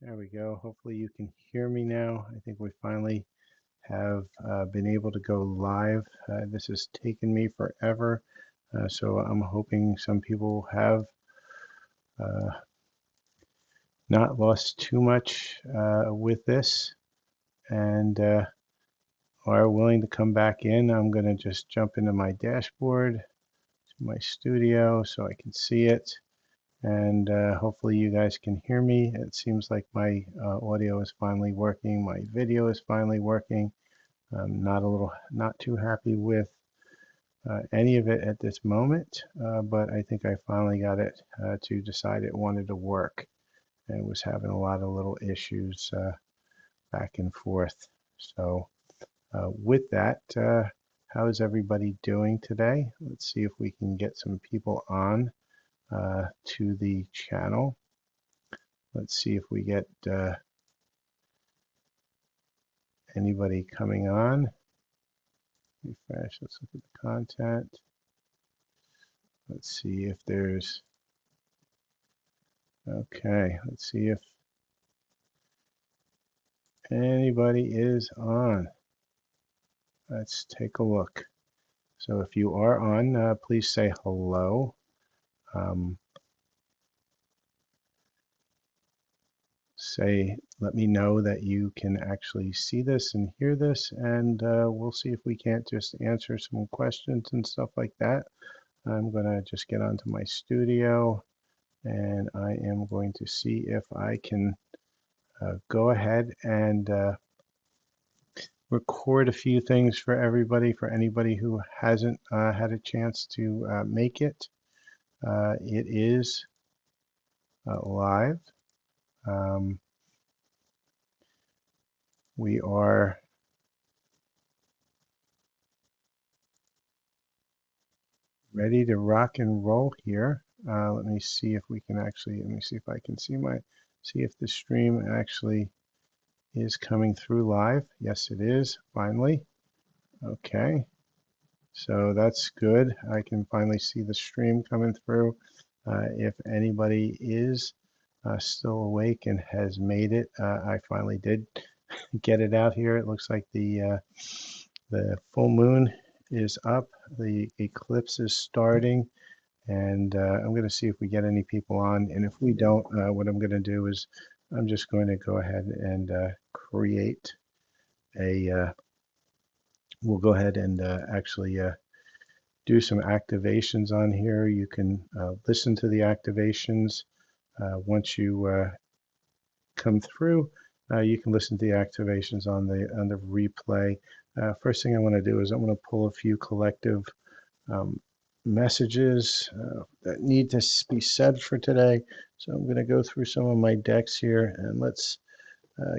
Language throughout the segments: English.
There we go. Hopefully you can hear me now. I think we finally have been able to go live. This has taken me forever, so I'm hoping some people have uh, not lost too much with this and are willing to come back in. I'm going to just jump into my dashboard, to my studio, so I can see it. And hopefully you guys can hear me. It seems like my audio is finally working. My video is finally working. I'm not too happy with any of it at this moment, but I think I finally got it to decide it wanted to work. And it was having a lot of little issues back and forth. So with that, how is everybody doing today? Let's see if we can get some people on to the channel. Let's see if we get anybody coming on. Refresh. Let's look at the content. Let's see if there's. Okay. Let's see if anybody is on. Let's take a look. So if you are on, please say hello. Um, let me know that you can actually see this and hear this, and we'll see if we can't just answer some questions and stuff like that. I'm going to just get onto my studio, and I am going to see if I can go ahead and record a few things for everybody, for anybody who hasn't had a chance to make it. It is live. Um, we are ready to rock and roll here. Let me see if we can actually, let me see if I can see if the stream actually is coming through live. Yes, it is, finally. Okay, so that's good. I can finally see the stream coming through. If anybody is still awake and has made it, I finally did get it out here. It looks like the full moon is up, the eclipse is starting, and I'm going to see if we get any people on. And if we don't, what I'm going to do is I'm just going to go ahead and create a. We'll go ahead and actually do some activations on here. You can listen to the activations once you come through. You can listen to the activations on the replay. First thing I want to do is I want to pull a few collective um, messages that need to be said for today. So I'm going to go through some of my decks here, and let's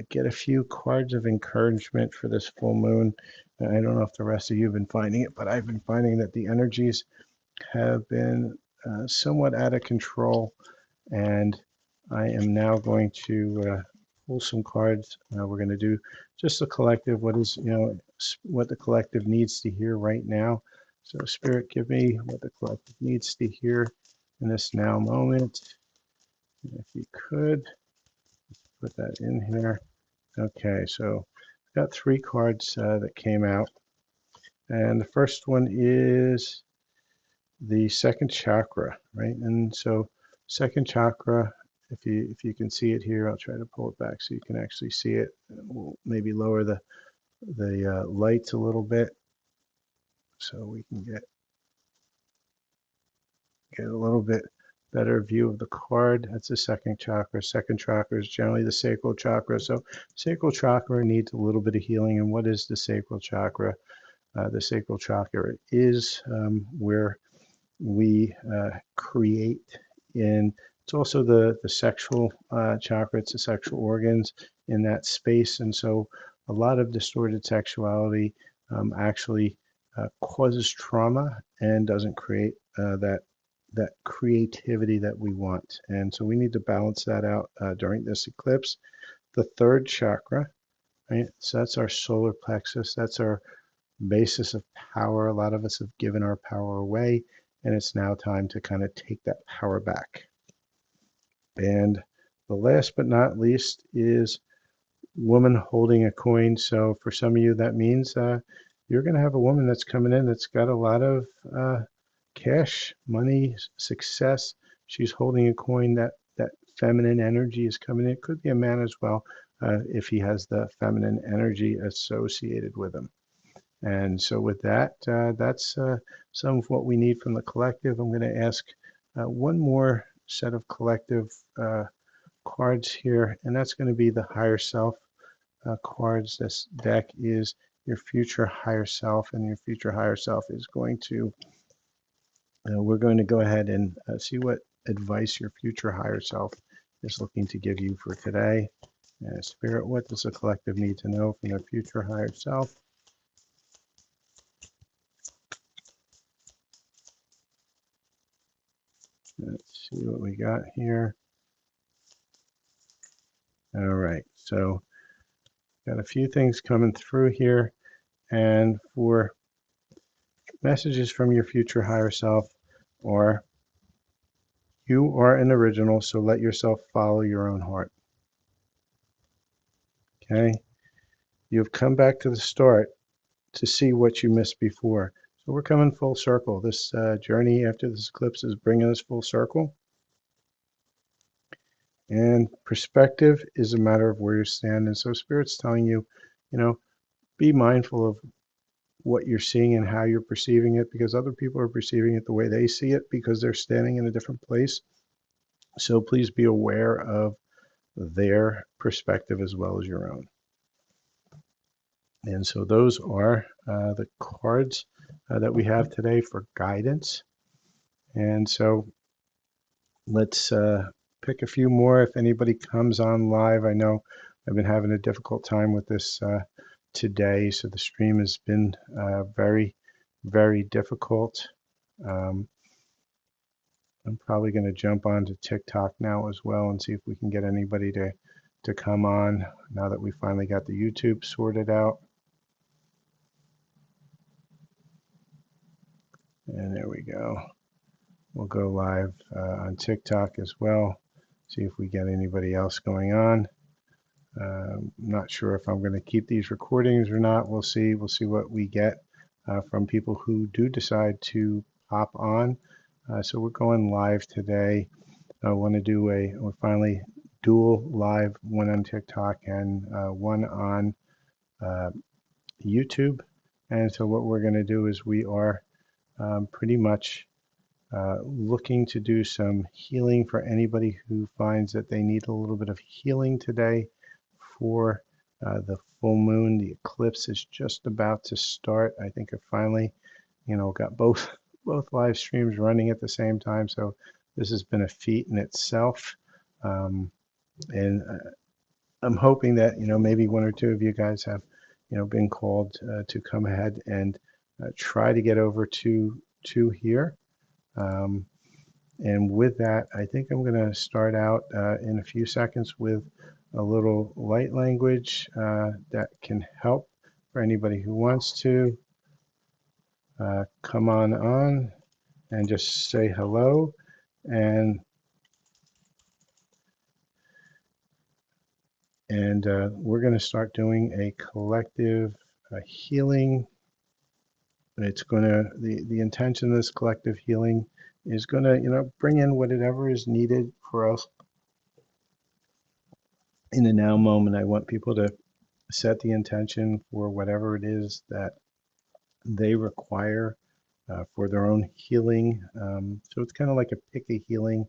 get a few cards of encouragement for this full moon. I don't know if the rest of you have been finding it, but I've been finding that the energies have been somewhat out of control, and I am now going to pull some cards. We're going to do just a collective, what the collective needs to hear right now. So Spirit, give me what the collective needs to hear in this now moment. If you could, put that in here. Okay, so I've got three cards that came out. And the first one is the second chakra, right? And so second chakra, if you can see it here, I'll try to pull it back so you can actually see it. We'll maybe lower the lights a little bit so we can get a little bit better view of the card. That's the second chakra. Second chakra is generally the sacral chakra. So sacral chakra needs a little bit of healing. And what is the sacral chakra? The sacral chakra is where we create in. It's also the sexual chakra. It's the sexual organs in that space. And so a lot of distorted sexuality actually causes trauma and doesn't create that creativity that we want. And so we need to balance that out during this eclipse. The third chakra, right? So that's our solar plexus. That's our basis of power. A lot of us have given our power away, and it's now time to kind of take that power back. And The last but not least is woman holding a coin. So for some of you, that means you're going to have a woman that's coming in that's got a lot of cash, money, success. She's holding a coin. That feminine energy is coming in. It could be a man as well, if he has the feminine energy associated with him. And so with that, that's some of what we need from the collective. I'm going to ask one more set of collective cards here, and that's going to be the higher self cards. This deck is your future higher self, and your future higher self is going to, we're going to go ahead and see what advice your future higher self is looking to give you for today. Spirit, what does the collective need to know from their future higher self? Let's see what we got here. All right, so got a few things coming through here, and for messages from your future higher self, or you are an original, so let yourself follow your own heart. Okay, you've come back to the start to see what you missed before. So we're coming full circle. This journey after this eclipse is bringing us full circle. And perspective is a matter of where you stand. And so Spirit's telling you, be mindful of what you're seeing and how you're perceiving it, because other people are perceiving it the way they see it because they're standing in a different place. So please be aware of their perspective as well as your own. And so those are the cards that we have today for guidance. And so let's pick a few more if anybody comes on live. I know I've been having a difficult time with this today, so the stream has been very, very difficult. I'm probably going to jump onto TikTok now as well and see if we can get anybody to come on now that we finally got the YouTube sorted out. And there we go. We'll go live on TikTok as well. See if we get anybody else going on. I'm not sure if I'm going to keep these recordings or not. We'll see. We'll see what we get from people who do decide to pop on. So we're going live today. I want to do we're finally dual live, one on TikTok and one on YouTube. And so what we're going to do is we are pretty much looking to do some healing for anybody who finds that they need a little bit of healing today for the full moon. The eclipse is just about to start. I think I finally, got both live streams running at the same time. So this has been a feat in itself. And I'm hoping that, maybe one or two of you guys have, been called to come ahead and try to get over to here. And with that, I think I'm going to start out in a few seconds with a little light language that can help for anybody who wants to come on and just say hello. And we're going to start doing a collective healing. It's going to, the intention of this collective healing is going to, bring in whatever is needed for us in the now moment. I want people to set the intention for whatever it is that they require for their own healing. So it's kind of like a pick a healing,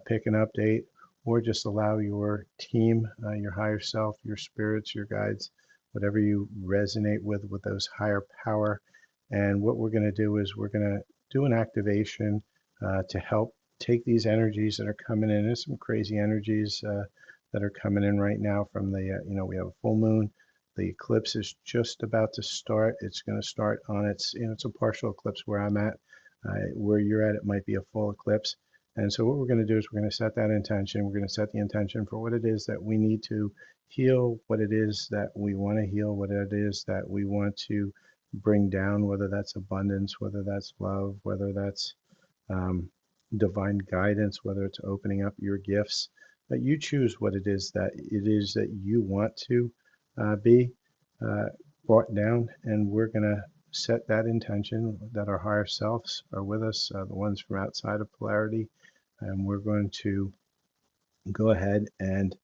pick an update, or just allow your team, your higher self, your spirits, your guides, whatever you resonate with those higher power. And what we're going to do is we're going to do an activation to help take these energies that are coming in. There's some crazy energies that are coming in right now from the, we have a full moon. The eclipse is just about to start. It's going to start on its, it's a partial eclipse where I'm at. Where you're at, it might be a full eclipse. And so what we're going to do is we're going to set that intention. We're going to set the intention for what it is that we need to heal, what it is that we want to heal, what it is that we want to bring down, whether that's abundance, whether that's love, whether that's divine guidance, whether it's opening up your gifts. but you choose what it is that you want to be brought down, and we're going to set that intention that our higher selves are with us, the ones from outside of polarity, and we're going to go ahead and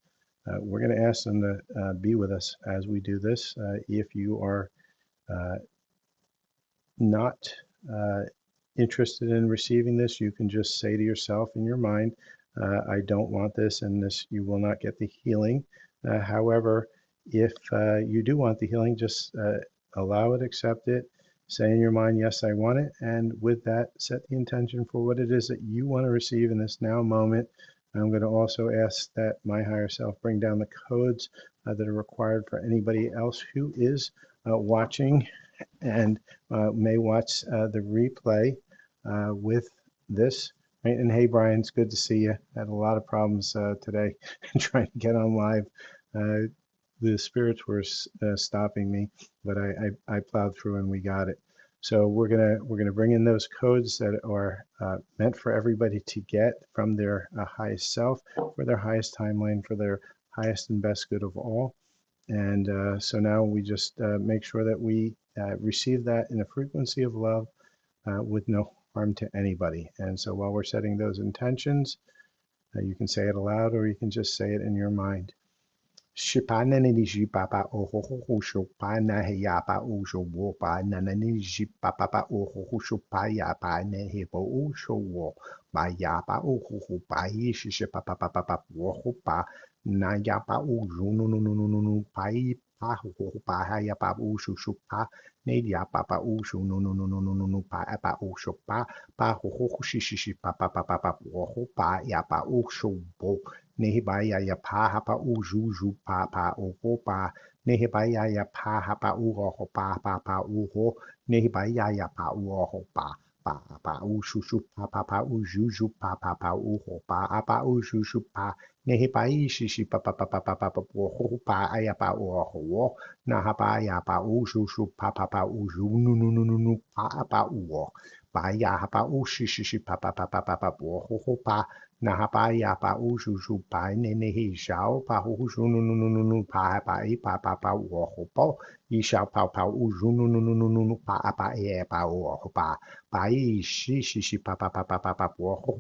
we're going to ask them to be with us as we do this. If you are not interested in receiving this, you can just say to yourself in your mind, I don't want this, and this you will not get the healing. However, if you do want the healing, just allow it, accept it, say in your mind, yes, I want it, and with that, set the intention for what it is that you want to receive in this now moment. I'm going to also ask that my higher self bring down the codes that are required for anybody else who is watching and may watch the replay with this. Right? And hey, Brian, it's good to see you. Had a lot of problems today trying to get on live. The spirits were stopping me, but I plowed through and we got it. So we're gonna bring in those codes that are meant for everybody to get from their highest self, for their highest timeline, for their highest and best good of all. And so now we just make sure that we receive that in a frequency of love with no harm to anybody. And so while we're setting those intentions, you can say it aloud or you can just say it in your mind. Shipana ni ji papa oho shopana he yapa usho wopa nanani ji papa oho shopaya pa ne he po usho wo ba yapa oho pa yishi she papa papa woho pa na yapa uju no pa yi pa ho pa ha yapa usho shopa ne yapa pa usho no pa usho pa ho shi papa papa woho pa yapa usho bo Nehibaya ya pa hapa ujuju pa oho pa Nehibaya ya pa hapa uho pa uho Nehibaya ya pa uho pa ushushu pa ujuju pa uho pa ujuju pa Nehibai shishi pa uho pa aya pa uho na hapa ya pa ujuju pa uju nu pa uho pa ya hapa ushishi pa uho pa na hapa ya pa ujuju pa ne he shao pa uju nu pa wo ho po i shao pa uju nu pa e pa wo ho pa i shi pa wo ho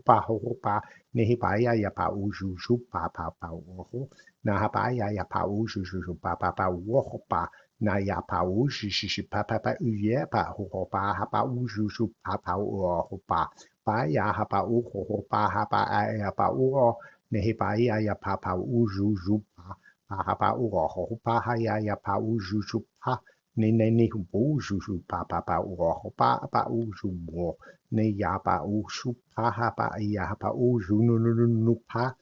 pa ne he pa ya pa ujuju pa wo ho na hapa ya pa ujuju pa wo ho pa na ya pa uju shi pa u ye pa ho pa hapa ujuju pa wo ho pa ya hapa uho pa hapa ya pa uho nehi pa ya pa ujuju pa hapa uho pa ya pa ujuju pa ni ujuju pa uho pa uju mo ne ya pa uju pa hapa ya pa uju nu pa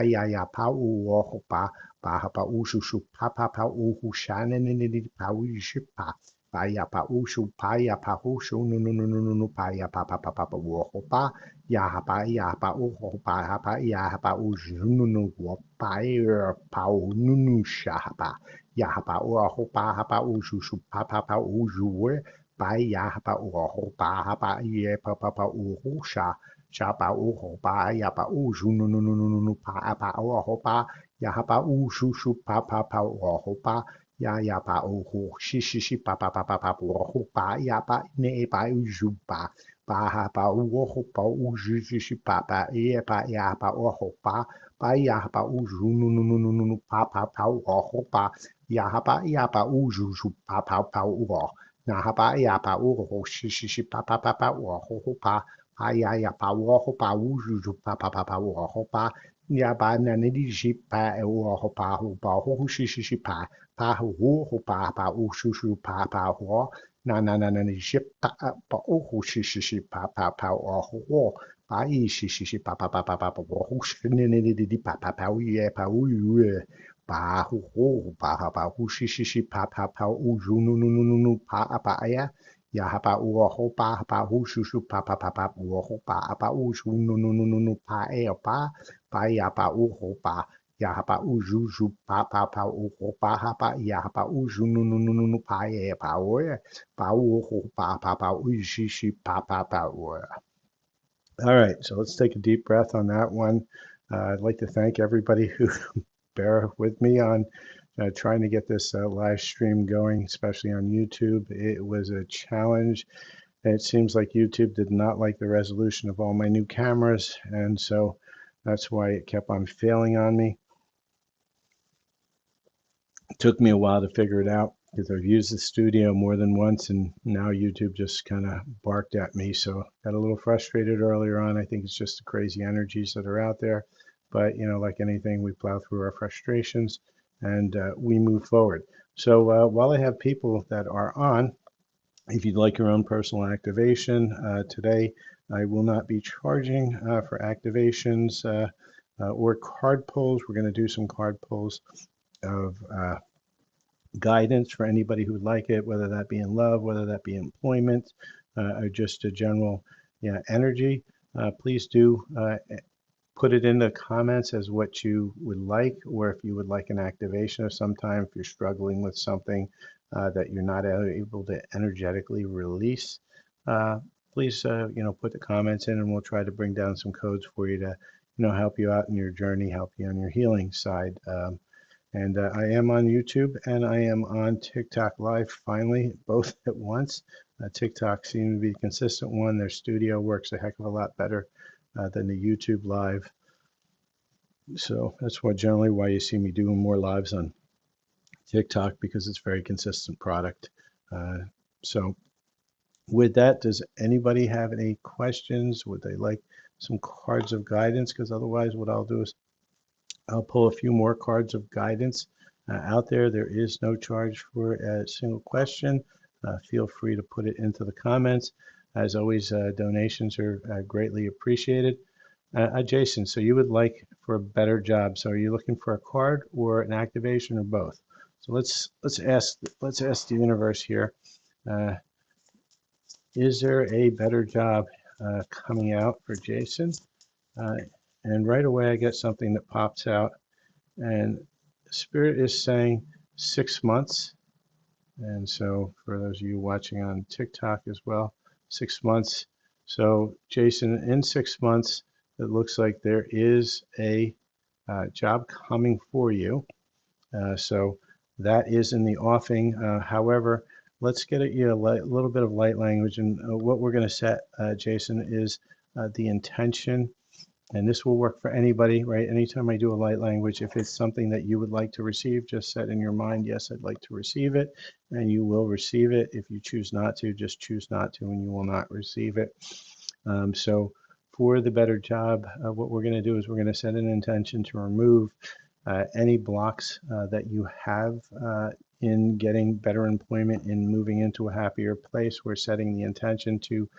ya pa uho pa hapa ujuju pa uhu shane ni pa uju pa ya pa ushu pa ya pa ushu nu pa ya pa wo pa ya pa uho pa ya pa ushu nu wo pa pa nu sha pa ya pa uho pa ushu pa ushu we pa ya pa uho pa ye pa uho sha pa uho pa ya pa ushu nu pa uho pa ya pa ushu pa uho pa ya pa uhu shi pa uhu pa ya pa ne pa uju pa ha pa uhu pa uju shi pa e pa ya pa uhu pa ya pa uju nu pa uhu pa ya pa uju pa uhu na pa ya pa uhu shi pa uhu pa ya pa uhu pa uju pa uhu pa ya ba na ne di ji pa uhu pa hu shi pa hu pa shu pa hu na shi pa hu shi pa hu pa i shi pa hu shi ne di pa ye pa ye pa hu pa hu shi pa ju nu pa ya ya pa hu pa hu shu pa hu pa ju nu pa e pa ya pa hu pa ya pa ujuju pa uho pa ya pa uju nu pa ye pa oye pa uho pa ujishi pa oye. All right, so let's take a deep breath on that one. I'd like to thank everybody who bear with me on trying to get this live stream going, especially on YouTube. It was a challenge. It seems like YouTube did not like the resolution of all my new cameras, and so that's why it kept on failing on me. It took me a while to figure it out because I've used the studio more than once, and now YouTube just kind of barked at me. So got a little frustrated earlier on. I think it's just the crazy energies that are out there. But like anything, we plow through our frustrations and we move forward. So while I have people that are on, if you'd like your own personal activation today, I will not be charging for activations or card pulls. We're going to do some card pulls of guidance for anybody who would like it, whether that be in love, whether that be employment, or just a general energy. Please do put it in the comments as what you would like, or if you would like an activation of some time, if you're struggling with something that you're not able to energetically release. Please, put the comments in, and we'll try to bring down some codes for you to, help you out in your journey, help you on your healing side. And I am on YouTube and I am on TikTok Live finally, both at once. TikTok seems to be a consistent one. Their studio works a heck of a lot better than the YouTube Live. So that's generally why you see me doing more lives on TikTok, because it's a very consistent product. So with that, does anybody have any questions? Would they like some cards of guidance? Because otherwise what I'll do is I'll pull a few more cards of guidance out there. There is no charge for a single question. Feel free to put it into the comments. As always, donations are greatly appreciated. Jason, so you would like for a better job. So are you looking for a card or an activation or both? So let's ask the universe here. Is there a better job coming out for Jason? And right away, I get something that pops out, and Spirit is saying 6 months. And so for those of you watching on TikTok as well, 6 months. So Jason, in 6 months, it looks like there is a job coming for you. So that is in the offing. However, let's get at you a little bit of light language. And what we're going to set, Jason, is the intention. And this will work for anybody, right? Anytime I do a light language, if it's something that you would like to receive, just set in your mind, yes, I'd like to receive it, and you will receive it. If you choose not to, just choose not to, and you will not receive it. So for the better job, what we're going to do is we're going to set an intention to remove any blocks that you have in getting better employment, in moving into a happier place. We're setting the intention to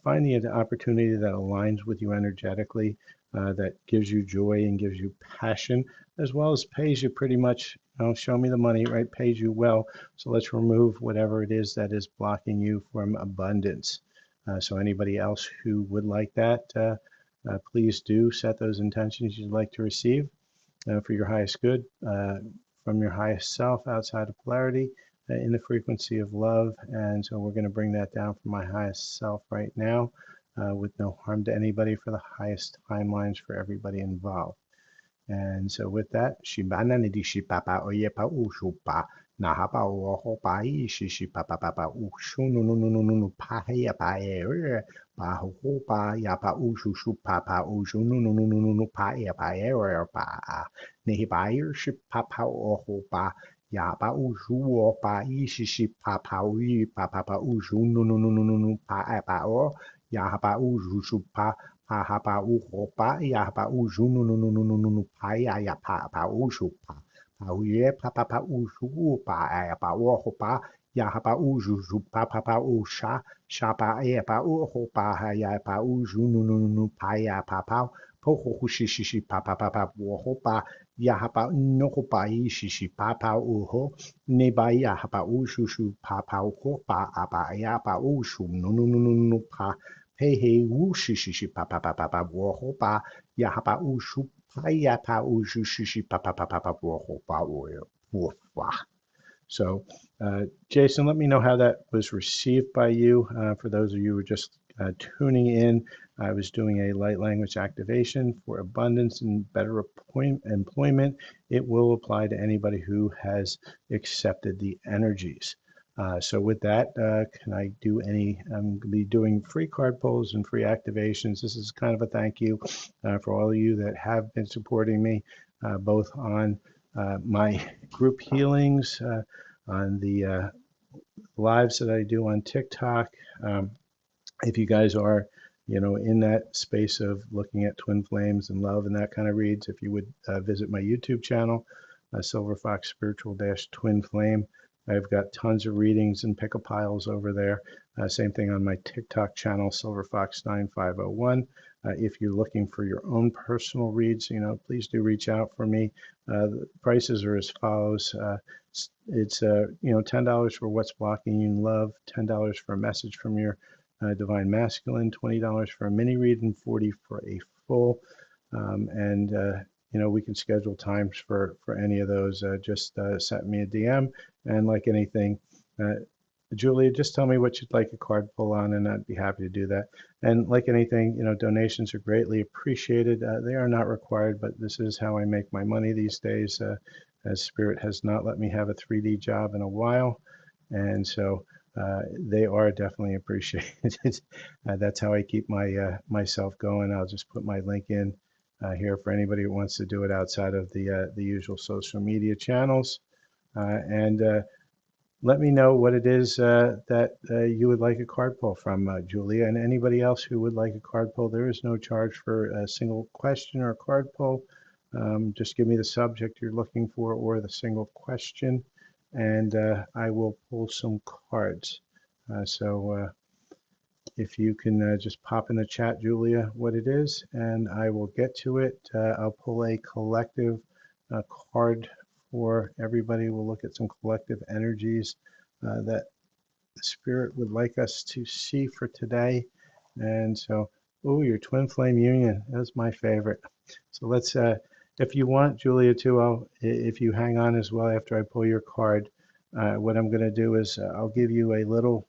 find the opportunity that aligns with you energetically, that gives you joy and gives you passion, as well as pays you pretty much, show me the money, right? Pays you well. So let's remove whatever it is that is blocking you from abundance. So anybody else who would like that, please do set those intentions you'd like to receive for your highest good, from your highest self outside of polarity, in the frequency of love. And so we're going to bring that down from my highest self right now, with no harm to anybody, for the highest timelines for everybody involved. And so with that, Shibana Nidi Shipapa Oyepa Ushupa Nahapa Ohopa Ishi Papa Papa Ushunu no no no no no Pahaya Pae Pahopa Yapa Ushushu Papa Ushunu no no no no no Pae Pae Pa Nehibair Shipapa Ohopa Yapa Ushu Opa Ishi Papa Ui Papa Ushunu no no no no no Pae Pao Yapa Ushu Pa hapa uho pa ya hapa uju no no no no no no no pa ya pa uju pa uye pa uju pa ya pa uho pa ya hapa uju pa usha sha pa ya pa uho pa ya pa uju no no no no pa ya pa po ho shi shi pa uho pa ya hapa no pa shi pa uho ne ba ya hapa uju pa uho pa ya pa uju no no no no no pa hey hey woo shi shi shi pa wo ho pa ya ha pa u shu pa ya pa u shu shi shi pa wo ho pa wo fa. So, Jason, let me know how that was received by you. For those of you who are just tuning in, I was doing a light language activation for abundance and better employment. It will apply to anybody who has accepted the energies. So with that, can I do any, I'm going to be doing free card pulls and free activations. This is kind of a thank you for all of you that have been supporting me, both on my group healings, on the lives that I do on TikTok. If you guys are, in that space of looking at twin flames and love and that kind of reads, if you would visit my YouTube channel, Silver Fox Spiritual Twin Flame. I've got tons of readings and pick a piles over there. Same thing on my TikTok channel, Silver Fox 9501. If you're looking for your own personal reads, please do reach out for me. The prices are as follows. It's $10 for what's blocking you in love, $10 for a message from your Divine Masculine, $20 for a mini read, and $40 for a full. And we can schedule times for any of those. Just send me a DM, and like anything, Julia, just tell me what you'd like a card pull on, and I'd be happy to do that. And like anything, donations are greatly appreciated. They are not required, but this is how I make my money these days, as Spirit has not let me have a 3D job in a while. And so they are definitely appreciated. That's how I keep myself going. I'll just put my link in here for anybody who wants to do it outside of the usual social media channels. And let me know what it is that you would like a card pull from, Julia, and anybody else who would like a card pull. There is no charge for a single question or card pull. Just give me the subject you're looking for or the single question, and I will pull some cards. So if you can just pop in the chat, Julia, what it is, and I will get to it. I'll pull a collective card for everybody. We'll look at some collective energies that the Spirit would like us to see for today. And so, oh, your twin flame union, that's my favorite. So let's, if you want, Julia, too, if you hang on as well after I pull your card, what I'm going to do is I'll give you a little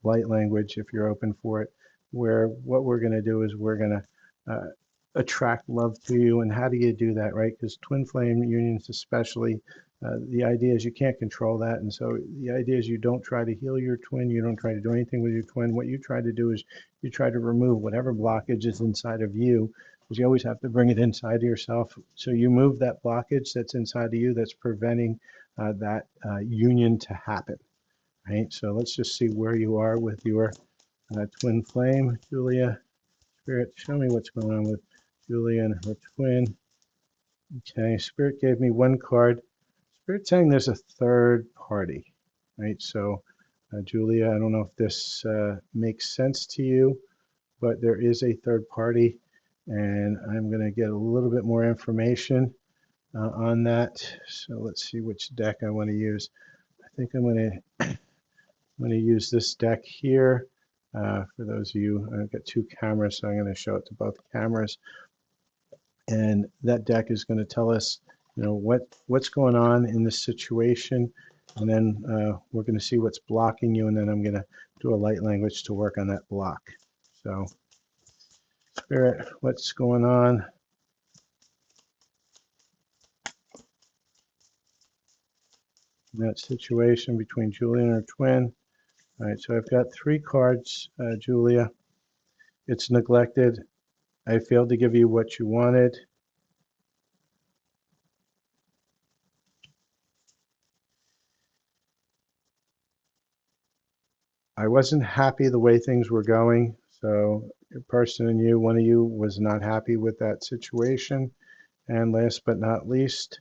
light language, if you're open for it, where what we're going to do is we're going to attract love to you. And how do you do that, right? Because twin flame unions especially, the idea is you can't control that. And so the idea is you don't try to heal your twin. You don't try to do anything with your twin. What you try to do is you try to remove whatever blockage is inside of you, because you always have to bring it inside of yourself. So you move that blockage that's inside of you that's preventing that union to happen, right? So let's just see where you are with your twin flame. Julia, Spirit, show me what's going on with Julia and her twin. Okay, Spirit gave me one card. Spirit saying there's a third party, right? So, Julia, I don't know if this makes sense to you, but there is a third party, and I'm going to get a little bit more information on that. So let's see which deck I want to use. I think I'm going to use this deck here. For those of you, I've got two cameras, so I'm going to show it to both cameras. And that deck is going to tell us, what's going on in this situation. And then we're going to see what's blocking you. And then I'm going to do a light language to work on that block. So, Spirit, what's going on? In that situation between Julia and her twin. All right, so I've got three cards, Julia. It's neglected. I failed to give you what you wanted. I wasn't happy the way things were going. So your person and you, one of you was not happy with that situation. And last but not least,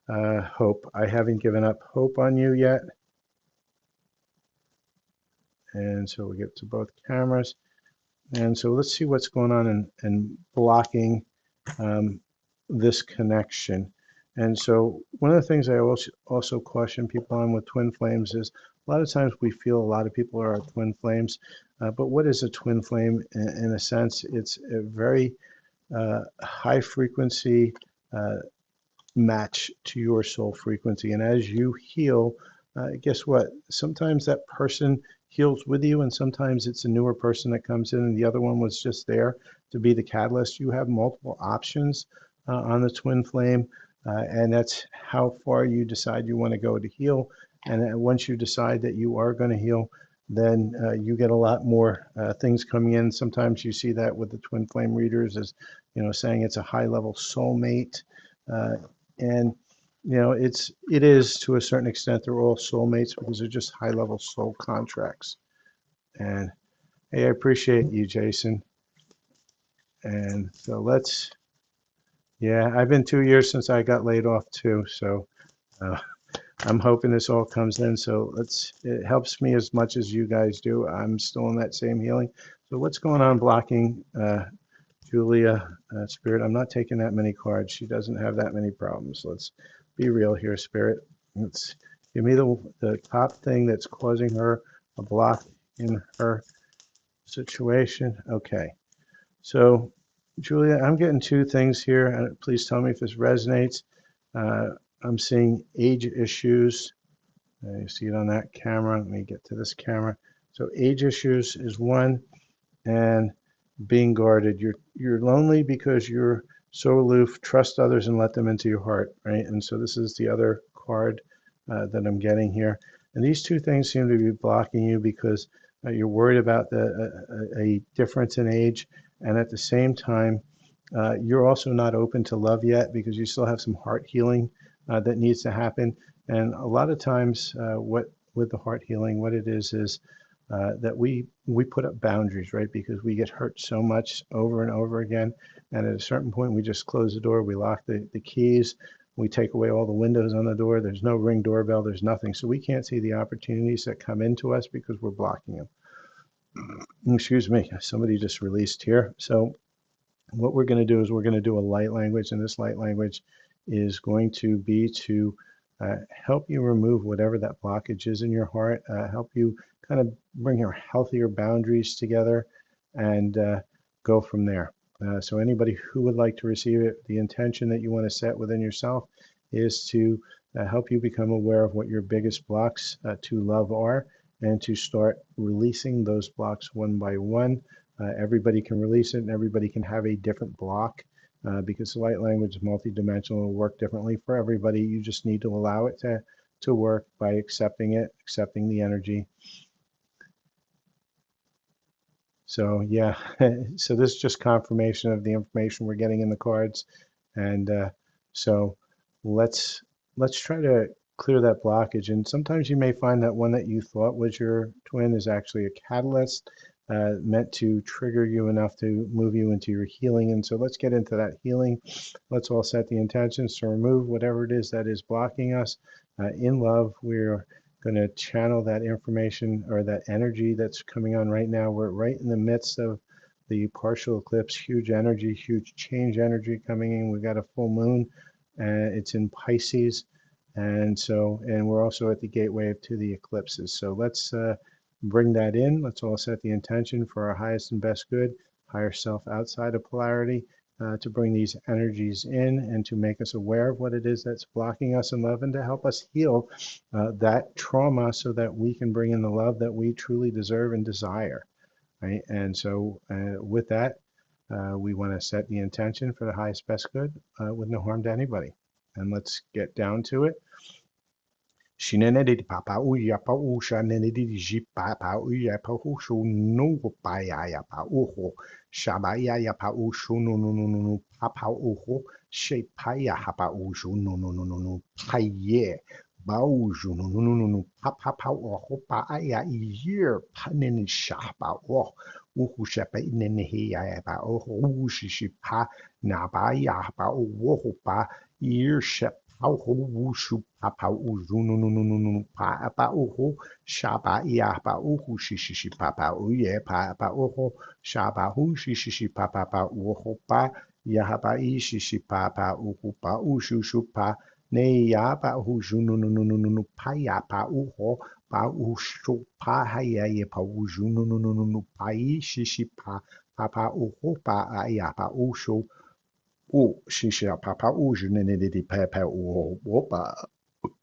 hope. I haven't given up hope on you yet. And so we get to both cameras. And so let's see what's going on in blocking this connection. And so one of the things I also caution people on with twin flames is a lot of times we feel a lot of people are twin flames, but what is a twin flame? In a sense, it's a very high frequency match to your soul frequency. And as you heal, guess what? Sometimes that person heals with you, and sometimes it's a newer person that comes in, and the other one was just there to be the catalyst. You have multiple options on the twin flame, and that's how far you decide you want to go to heal. And once you decide that you are going to heal, then you get a lot more things coming in. Sometimes you see that with the twin flame readers as, saying it's a high level soulmate. Uh, and it is to a certain extent. They're all soulmates because they're just high level soul contracts. And hey, I appreciate you, Jason. And so I've been 2 years since I got laid off too. So uh, I'm hoping this all comes in. So it helps me as much as you guys do. I'm still in that same healing. So what's going on blocking Julia, Spirit? I'm not taking that many cards. She doesn't have that many problems. Let's be real here, Spirit. Let's give me the top thing that's causing her a block in her situation. Okay. So, Julia, I'm getting two things here, and please tell me if this resonates. I'm seeing age issues. You see it on that camera. Let me get to this camera. So, age issues is one, and being guarded. You're lonely because you're so aloof. Trust others and let them into your heart, right? And so this is the other card that I'm getting here. And these two things seem to be blocking you because you're worried about a difference in age, and at the same time, you're also not open to love yet because you still have some heart healing that needs to happen. And a lot of times, what with the heart healing, what it is that we put up boundaries, right? Because we get hurt so much over and over again, and at a certain point, we just close the door, we lock the keys, we take away all the windows on the door. There's no ring doorbell, there's nothing, so we can't see the opportunities that come into us because we're blocking them. Excuse me, somebody just released here. So what we're going to do is we're going to do a light language, and this light language is going to be to help you remove whatever that blockage is in your heart, help you kind of bring your healthier boundaries together, and go from there. So anybody who would like to receive it, the intention that you want to set within yourself is to help you become aware of what your biggest blocks to love are, and to start releasing those blocks one by one. Everybody can release it, and everybody can have a different block because the light language is multidimensional, will work differently for everybody. You just need to allow it to work by accepting it, accepting the energy. So yeah, so this is just confirmation of the information we're getting in the cards, and so let's try to clear that blockage. And sometimes you may find that one that you thought was your twin is actually a catalyst meant to trigger you enough to move you into your healing. And so let's get into that healing. Let's all set the intentions to remove whatever it is that is blocking us. In love, we're going to channel that information or that energy that's coming on right now. We're right in the midst of the partial eclipse, huge energy, huge change energy coming in. We've got a full moon, and it's in Pisces. And we're also at the gateway to the eclipses. So let's bring that in. Let's all set the intention for our highest and best good, higher self outside of polarity, to bring these energies in and to make us aware of what it is that's blocking us in love, and to help us heal that trauma so that we can bring in the love that we truly deserve and desire, right? And so with that, we want to set the intention for the highest best good with no harm to anybody. And let's get down to it. Shinenedi papa uya pa usha nenedi ji papa uya pa ushu no pa ya pa uho shaba ya pa ushu no papa uho she pa ya pa ushu no pa ye ba ushu no papa pa uho pa ya year pa neni sha pa uho uhu shepa neni ya pa uho ushi shi pa na ba ya pa uho pa year shep pau ho wushu pa pau uzu no pa pa uho shaba ya pa uhu shi pa pa uye pa uho shaba hu shi pa pa uho pa ya pa shi pa pa uhu pa ushu pa ne ya pa uhu no pa ya pa uho pa ushu pa ha ya pa uzu no pa shi pa pa uho pa ya pa ushu ooh, she she pa pa ooh, she ne ne ne pa pa ooh, whoop,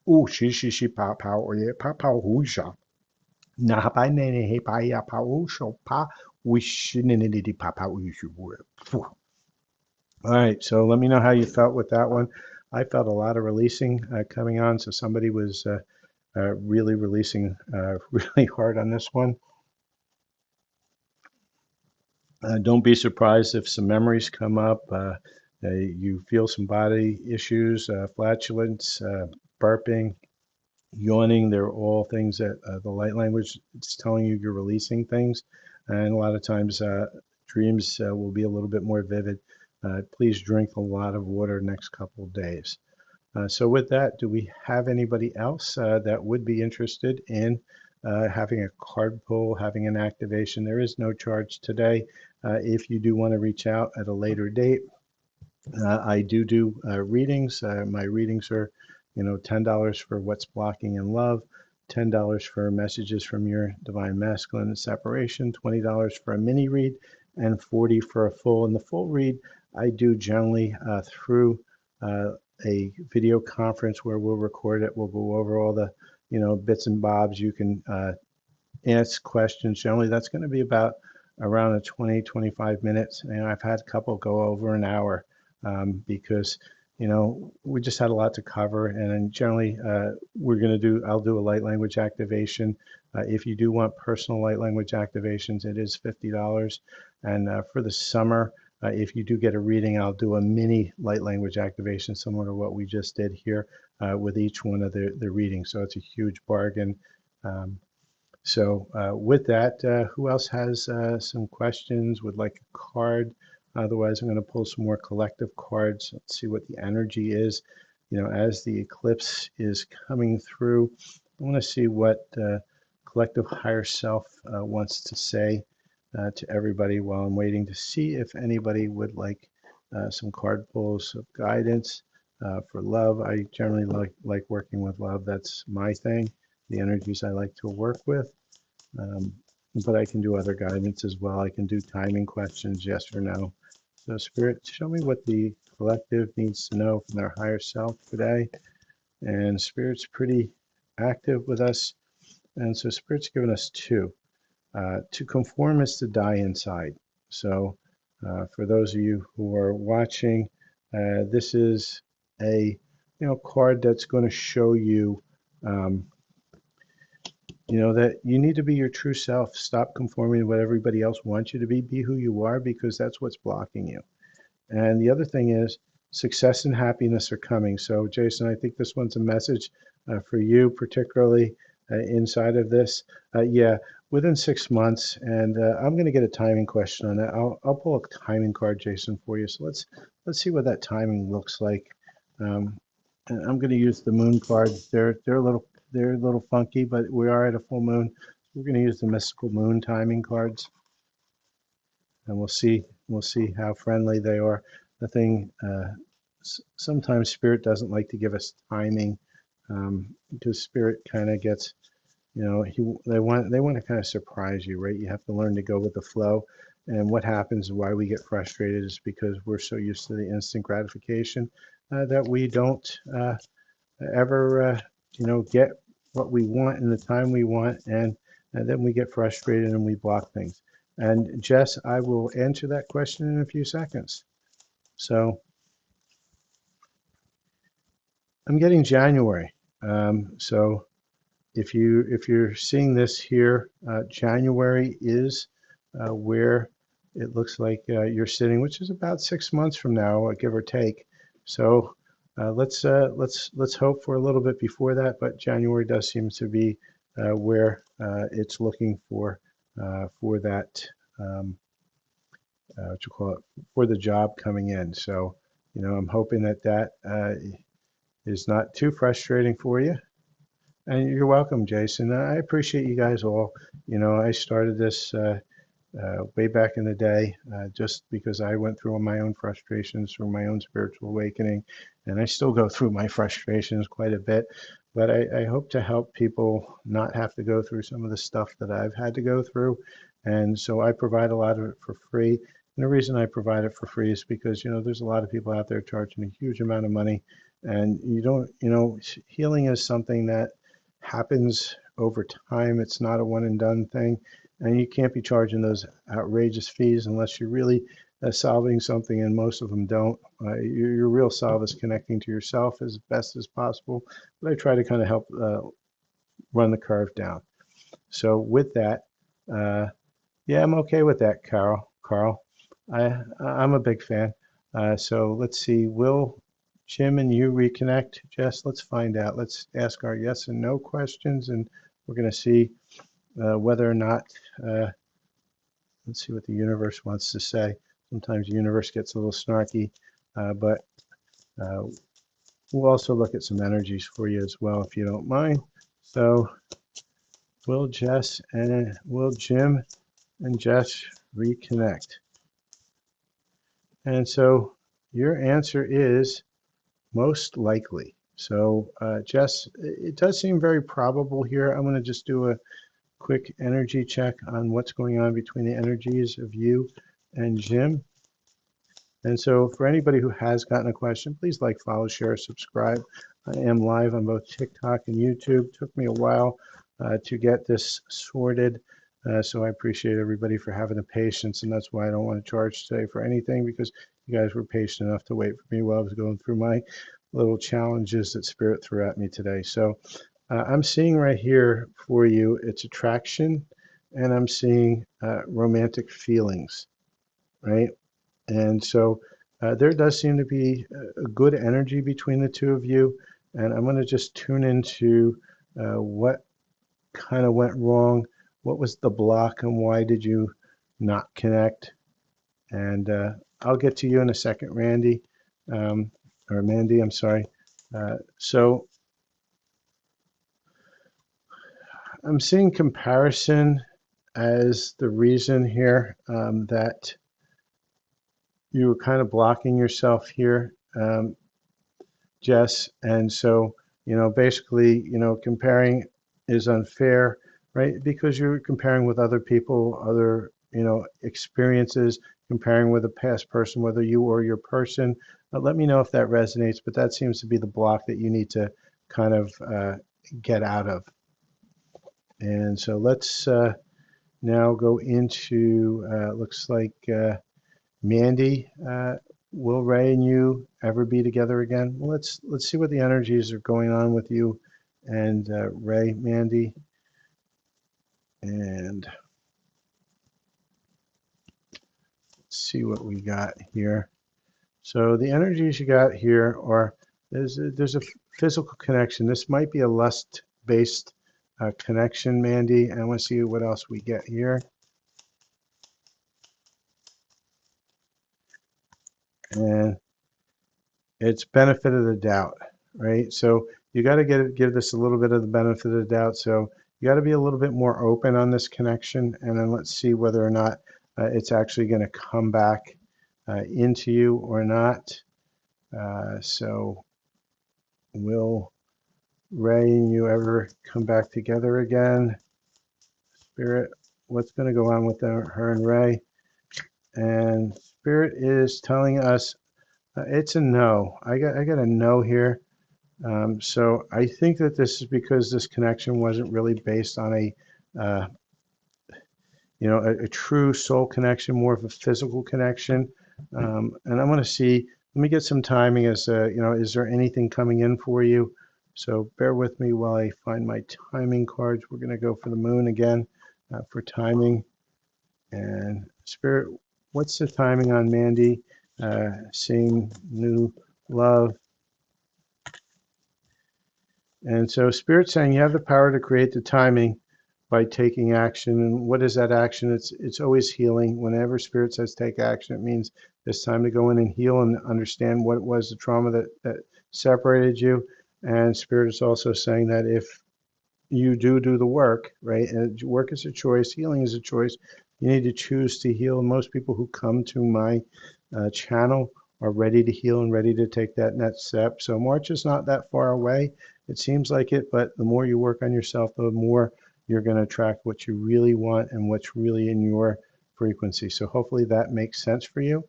ooh, she pa pa ooh, yeah, pa pa ooh, sha. Na pa ne ne he pa ya pa ooh, sho pa, wish ne ne ne pa pa ooh, shu. All right, so let me know how you felt with that one. I felt a lot of releasing coming on, so somebody was really releasing really hard on this one. Don't be surprised if some memories come up. You feel some body issues, flatulence, burping, yawning. They're all things that the light language is telling you you're releasing things. And a lot of times dreams will be a little bit more vivid. Please drink a lot of water next couple of days. So with that, do we have anybody else that would be interested in having a card pull, having an activation? There is no charge today. If you do want to reach out at a later date, I do readings. My readings are, $10 for what's blocking in love, $10 for messages from your divine masculine separation, $20 for a mini read, and 40 for a full. And the full read, I do generally through uh, a video conference where we'll record it. We'll go over all the, bits and bobs. You can ask questions. Generally, that's going to be about around a 20, 25 minutes. And I've had a couple go over an hour because, we just had a lot to cover. And then generally, I'll do a light language activation. If you do want personal light language activations, it is $50. And for the summer, if you do get a reading, I'll do a mini light language activation similar to what we just did here with each one of the readings. So it's a huge bargain. So with that, who else has some questions, would like a card? Otherwise, I'm going to pull some more collective cards. Let's see what the energy is. As the eclipse is coming through, I want to see what collective higher self wants to say to everybody while I'm waiting to see if anybody would like some card pulls of guidance for love. I generally like working with love. That's my thing, the energies I like to work with. Um, but I can do other guidance as well. I can do timing questions, yes or no. So Spirit, show me what the collective needs to know from their higher self today. And Spirit's pretty active with us. And so Spirit's given us two. To conform is to die inside. So for those of you who are watching, this is a card that's going to show you um, that you need to be your true self. Stop conforming to what everybody else wants you to be. Be who you are, because that's what's blocking you. And the other thing is success and happiness are coming. So Jason, I think this one's a message for you, particularly inside of this. Yeah, within 6 months. And I'm going to get a timing question on that. I'll pull a timing card, Jason, for you. So let's see what that timing looks like. And I'm going to use the moon cards. They're a little funky, but we are at a full moon. We're going to use the mystical moon timing cards, and we'll see how friendly they are. The thing, sometimes Spirit doesn't like to give us timing because Spirit kind of gets, they want to kind of surprise you, right? You have to learn to go with the flow. And what happens, why we get frustrated, is because we're so used to the instant gratification that we don't ever, get what we want in the time we want, and then we get frustrated and we block things. And Jess, I will answer that question in a few seconds. So I'm getting January. So if you're seeing this here, January is where it looks like you're sitting, which is about 6 months from now, give or take. So let's hope for a little bit before that, but January does seem to be where it's looking for that what you call it, for the job coming in. So I'm hoping that is not too frustrating for you. And you're welcome, Jason. I appreciate you guys all. I started this way back in the day, just because I went through my own frustrations, through my own spiritual awakening, and I still go through my frustrations quite a bit. But I hope to help people not have to go through some of the stuff that I've had to go through. And so I provide a lot of it for free. And the reason I provide it for free is because, there's a lot of people out there charging a huge amount of money, and you don't, healing is something that happens over time. It's not a one and done thing, and you can't be charging those outrageous fees unless you're really solving something, and most of them don't. Your real solve is connecting to yourself as best as possible, but I try to kind of help run the curve down. So with that, yeah, I'm okay with that, Carl. I'm a big fan. So let's see. Will Jim and you reconnect? Jess, let's find out. Let's ask our yes and no questions, and we're going to see whether or not. Let's see what the universe wants to say. Sometimes the universe gets a little snarky, but we'll also look at some energies for you as well, if you don't mind. So, will Jim and Jess reconnect? And so your answer is most likely. So, Jess, it does seem very probable here. I'm going to just do a quick energy check on what's going on between the energies of you and Jim. And so for anybody who has gotten a question, please like, follow, share, subscribe. I am live on both TikTok and YouTube. It took me a while to get this sorted. So I appreciate everybody for having the patience, and that's why I don't want to charge today for anything, because you guys were patient enough to wait for me while I was going through my little challenges that Spirit threw at me today. So I'm seeing right here for you, it's attraction, and I'm seeing romantic feelings, right? And so there does seem to be a good energy between the two of you, and I'm going to just tune into what kind of went wrong. What was the block, and why did you not connect? And I'll get to you in a second, Randy, or Mandy, I'm sorry. So I'm seeing comparison as the reason here that you were kind of blocking yourself here, Jess. And so, basically, comparing is unfair, right? Because you're comparing with other people, other, experiences, comparing with a past person, whether you or your person. Let me know if that resonates, but that seems to be the block that you need to kind of get out of. And so let's now go into, looks like Mandy. Will Ray and you ever be together again? Well, let's see what the energies are going on with you and Ray, Mandy. And let's see what we got here. So the energies you got here are, there's a physical connection. This might be a lust-based connection, Mandy. And I want to see what else we get here. And it's benefit of the doubt, right? So you got to give this a little bit of the benefit of the doubt. So you got to be a little bit more open on this connection, and then let's see whether or not it's actually going to come back into you or not. So will Ray and you ever come back together again? Spirit, what's going to go on with her and Ray? And Spirit is telling us it's a no. I got a no here. So I think that this is because this connection wasn't really based on a true soul connection, more of a physical connection. And I'm going to see. Let me get some timing. As is there anything coming in for you? So bear with me while I find my timing cards. We're going to go for the moon again for timing. And Spirit, what's the timing on Mandy? Seeing new love. And so Spirit's saying you have the power to create the timing by taking action. And what is that action? It's always healing. Whenever Spirit says take action, it means it's time to go in and heal and understand what it was, the trauma that separated you. And Spirit is also saying that if you do the work, right? And work is a choice, healing is a choice. You need to choose to heal. Most people who come to my channel are ready to heal and ready to take that next step. So March is not that far away. It seems like it, but the more you work on yourself, the more you're going to attract what you really want and what's really in your frequency. So hopefully that makes sense for you.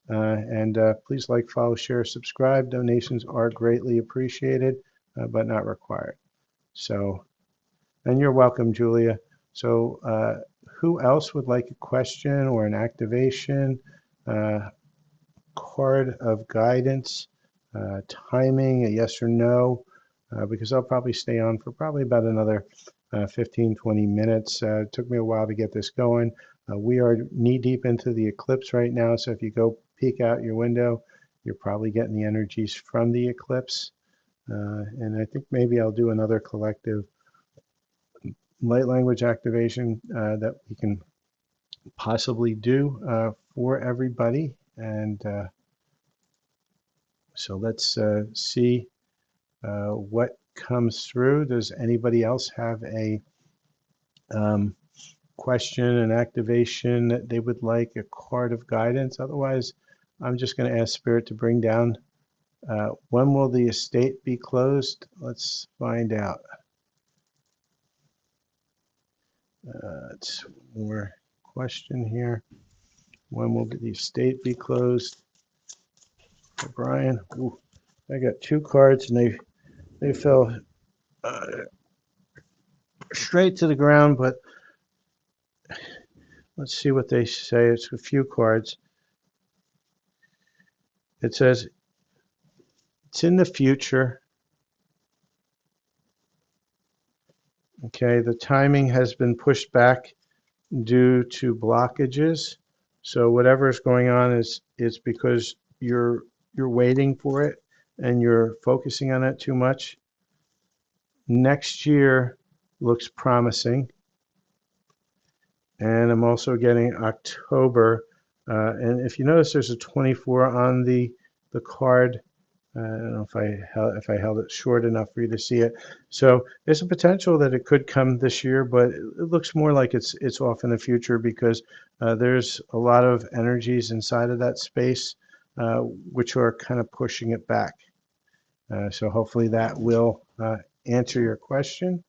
And please like, follow, share, subscribe. Donations are greatly appreciated, but not required. So, and you're welcome, Julia. So, who else would like a question or an activation, card of guidance, timing, a yes or no? Because I'll probably stay on for probably about another 15, 20 minutes. It took me a while to get this going. We are knee deep into the eclipse right now, so if you go peek out your window, you're probably getting the energies from the eclipse. And I think maybe I'll do another collective light language activation that we can possibly do for everybody. And so let's see what comes through. Does anybody else have a question, an activation that they would like, a card of guidance? Otherwise, I'm just going to ask Spirit to bring down. When will the estate be closed? Let's find out. It's more question here. When will the estate be closed? For Brian. Ooh, I got two cards and they fell straight to the ground, but let's see what they say. It's a few cards. It says it's in the future. Okay, the timing has been pushed back due to blockages. So whatever is going on is because you're waiting for it and you're focusing on it too much. Next year looks promising. And I'm also getting October. And if you notice, there's a 24 on the card. I don't know if I held it short enough for you to see it. So there's a potential that it could come this year, but it looks more like it's off in the future because there's a lot of energies inside of that space which are kind of pushing it back. So hopefully that will answer your question.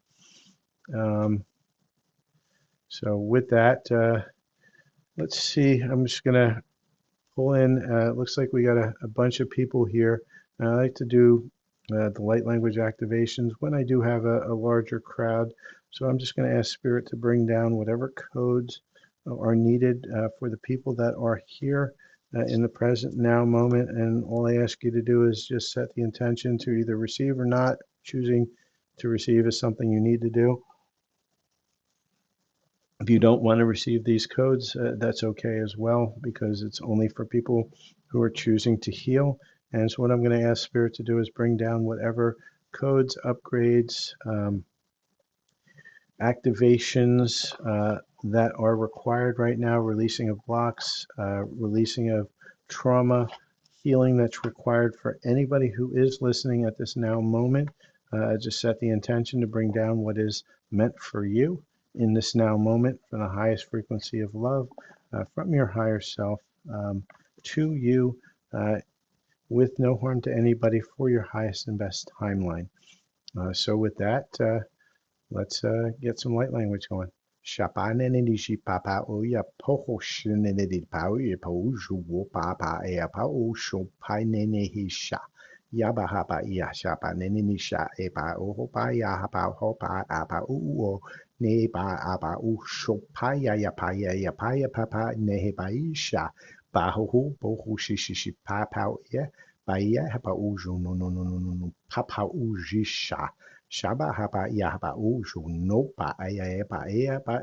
So with that, let's see. I'm just going to pull in. It looks like we got a bunch of people here. I like to do the light language activations when I do have a larger crowd. So I'm just going to ask Spirit to bring down whatever codes are needed for the people that are here in the present now moment. And all I ask you to do is just set the intention to either receive or not. Choosing to receive is something you need to do. If you don't want to receive these codes, that's okay as well, because it's only for people who are choosing to heal. And so what I'm going to ask Spirit to do is bring down whatever codes, upgrades, activations that are required right now, releasing of blocks, releasing of trauma, healing that's required for anybody who is listening at this now moment. Just set the intention to bring down what is meant for you in this now moment from the highest frequency of love from your higher self to you with no harm to anybody for your highest and best timeline. So with that, let's get some light language going. Shapanenishi papa oya poho shinenedi pauye pauju wo papa ea pao sho painene hisha. Yaba hapa ia shapa nenini sha epa oho pa ya hapa hopa apa uo ne ba apa u sho pa ya pa ya papa nehe ba isha ba ho ho bo ho shi pa pa ya ba ya hapa uju no papa ujisha. Shaba hapa ya hapa uju no pa aya pa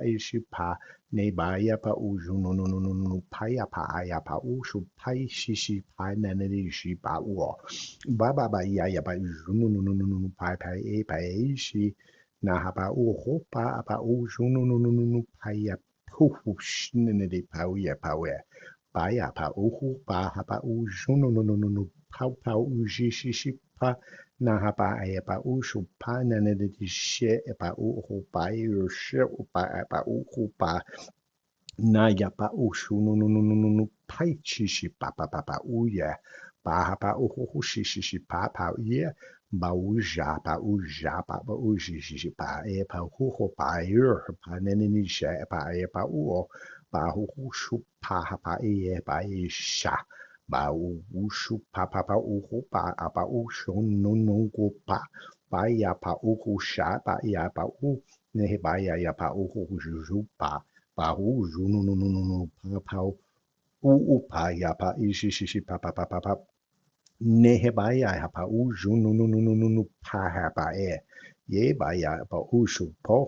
ishi pa ne ba ya pa uju no pa ya pa uju pa shishi pa naneri shi pa uo ba ya pa uju no pa ishi na hapa uho pa apa uju no pa ya pu shinene pa ya pa ya pa uhu pa hapa uju no pa uji shishi pa na hapa pa ushu pa na ne de she pa uhu pa she pa uhu pa na ya pa ushu no pai chi pa uya pa hapa uhu shi pa ye ba uja pa uji shi pa pa uhu pa pa ne ni she pa pa uo ba hu hu shu pa ha pa e ba e sha ba u shu pa pa pa u hu pa a pa u shu no no gu pa ba ya pa u hu sha ba ya pa u ne he ba ya pa u hu ju pa ba hu ju no no no no no pa pa u pa ya pa i shi pa pa pa pa pa ne he ba ya pa u ju no no no no no no pa ha pa e ye ba ya pa u shu po